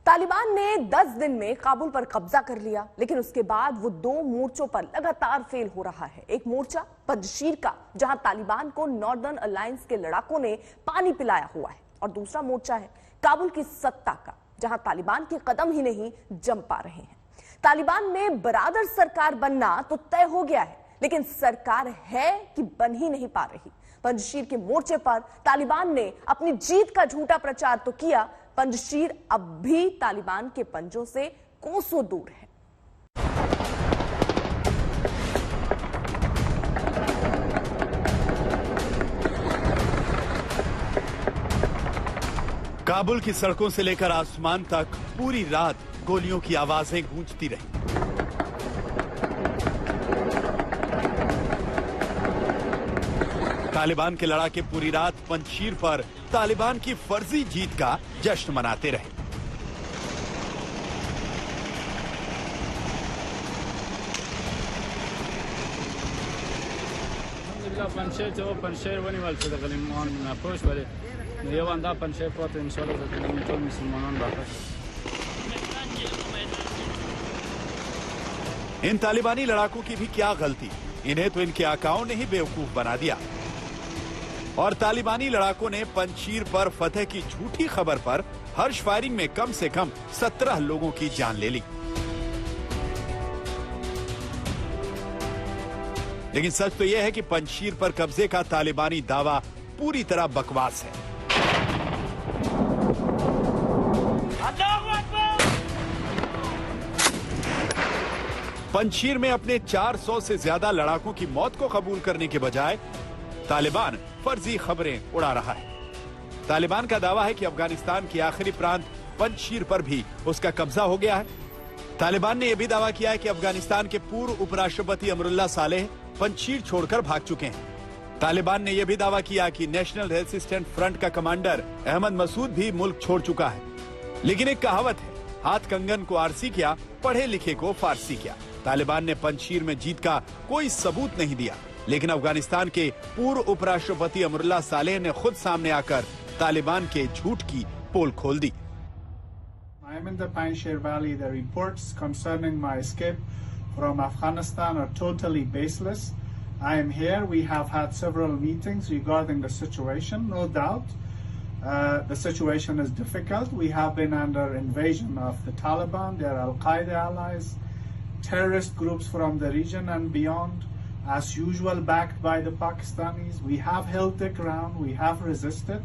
तालिबान ने 10 दिन में काबुल पर कब्जा कर लिया, लेकिन उसके बाद वो 2 मोर्चों पर लगातार फेल हो रहा है। एक मोर्चा पंजशीर का, जहां तालिबान को नॉर्दर्न अलायंस के लड़ाकों ने पानी पिलाया हुआ है, और दूसरा मोर्चा है काबुल की सत्ता का, जहां तालिबान के कदम ही नहीं जम पा रहे हैं। तालिबान में बरादर सरकार बनना तो तय हो गया है, लेकिन सरकार है कि बन ही नहीं पा रही। पंजशीर के मोर्चे पर तालिबान ने अपनी जीत का झूठा प्रचार तो किया, पंजशीर अब भी तालिबान के पंजों से कोसों दूर है। काबुल की सड़कों से लेकर आसमान तक पूरी रात गोलियों की आवाजें गूंजती रहीं। तालिबान के लड़ाके पूरी रात पंजशीर पर तालिबान की फर्जी जीत का जश्न मनाते रहे। इन तालिबानी लड़ाकों की भी क्या गलती, इन्हें तो इनके आकाओं ने ही बेवकूफ बना दिया। और तालिबानी लड़ाकों ने पंजशीर पर फतेह की झूठी खबर पर हर्ष फायरिंग में कम से कम 17 लोगों की जान ले ली। लेकिन सच तो यह है कि पंजशीर पर कब्जे का तालिबानी दावा पूरी तरह बकवास है। पंजशीर में अपने 400 से ज्यादा लड़ाकों की मौत को कबूल करने के बजाय तालिबान फर्जी खबरें उड़ा रहा है। तालिबान का दावा है कि अफगानिस्तान के आखिरी प्रांत पंजशीर पर भी उसका कब्जा हो गया है। तालिबान ने यह भी दावा किया है कि अफगानिस्तान के पूर्व उपराष्ट्रपति अमरुल्लाह सालेह पंजशीर छोड़कर भाग चुके हैं। तालिबान ने यह भी दावा किया कि नेशनल रेजिस्टेंट फ्रंट का कमांडर अहमद मसूद भी मुल्क छोड़ चुका है। लेकिन एक कहावत है, हाथ कंगन को आरसी किया, पढ़े लिखे को फारसी किया। तालिबान ने पंजशीर में जीत का कोई सबूत नहीं दिया, लेकिन अफगानिस्तान के पूर्व उपराष्ट्रपति अमरुल्लाह सालेह ने खुद सामने आकर तालिबान के झूठ की पोल खोल दी। I am in the Panjshir Valley. The reports concerning my escape from Afghanistan are totally baseless. I am here. We have had several meetings regarding the situation. No doubt, the situation is difficult. We have been under invasion of the Taliban, their Al-Qaeda allies, terrorist groups from the region and beyond. As usual, backed by the Pakistanis. We have held the ground. We have resisted.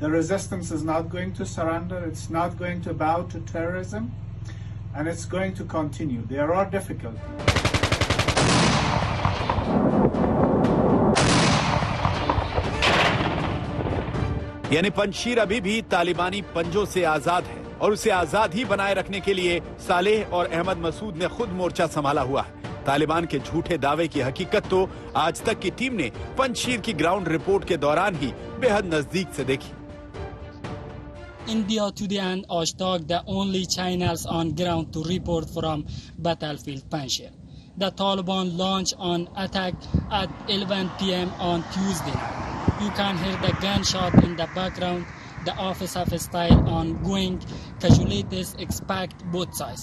The resistance is not going to surrender. It's not going to bow to terrorism. And it's going to continue. There are difficulties. यानी पंजशीर अभी भी तालिबानी पंजों से आजाद है, और उसे आजाद ही बनाए रखने के लिए सालेह और अहमद मसूद ने खुद मोर्चा संभाला हुआ है। तालिबान के झूठे दावे की हकीकत तो आज तक की टीम ने पंजशीर की ग्राउंड रिपोर्ट के दौरान ही बेहद नजदीक से देखी। India Today and Ashtak, the only channels on ground to report from battlefield Panjshir. The Taliban launched an attack at 11 p.m. on Tuesday. You can hear the gunshot in the background. The office of style ongoing. Casualties expect both sides.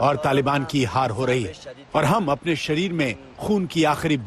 और तालिबान की हार हो रही है, और हम अपने शरीर में खून की आखिरी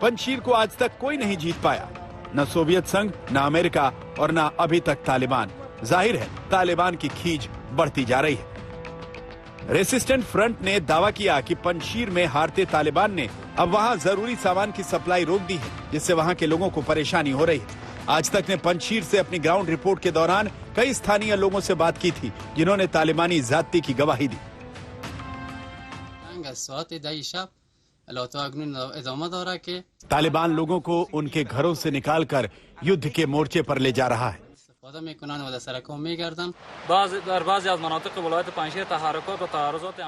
पंजशीर को आज तक कोई नहीं जीत पाया, न सोवियत संघ, न अमेरिका और न अभी तक तालिबान। जाहिर है तालिबान की खींच बढ़ती जा रही है। रेसिस्टेंट फ्रंट ने दावा किया कि पंजशीर में हारते तालिबान ने अब वहां जरूरी सामान की सप्लाई रोक दी है, जिससे वहां के लोगों को परेशानी हो रही है। आज तक ने पंजशीर से अपनी ग्राउंड रिपोर्ट के दौरान कई स्थानीय लोगों से बात की थी, जिन्होंने तालिबानी ज्यादती की गवाही दी। तालिबान लोगों को उनके घरों से निकालकर युद्ध के मोर्चे पर ले जा रहा है।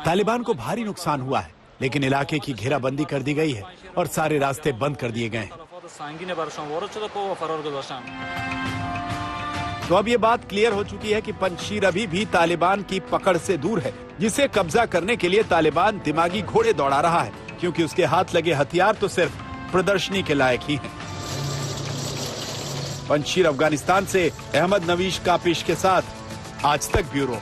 तालिबान को भारी नुकसान हुआ है, लेकिन इलाके की घेराबंदी कर दी गई है और सारे रास्ते बंद कर दिए गए हैं। तो अब ये बात क्लियर हो चुकी है कि पंजशीर अभी भी तालिबान की पकड़ से दूर है, जिसे कब्जा करने के लिए तालिबान दिमागी घोड़े दौड़ा रहा है, क्योंकि उसके हाथ लगे हथियार तो सिर्फ प्रदर्शनी के लायक ही हैं। पंजशीर अफगानिस्तान से अहमद नवीश कापिश के साथ आज तक ब्यूरो।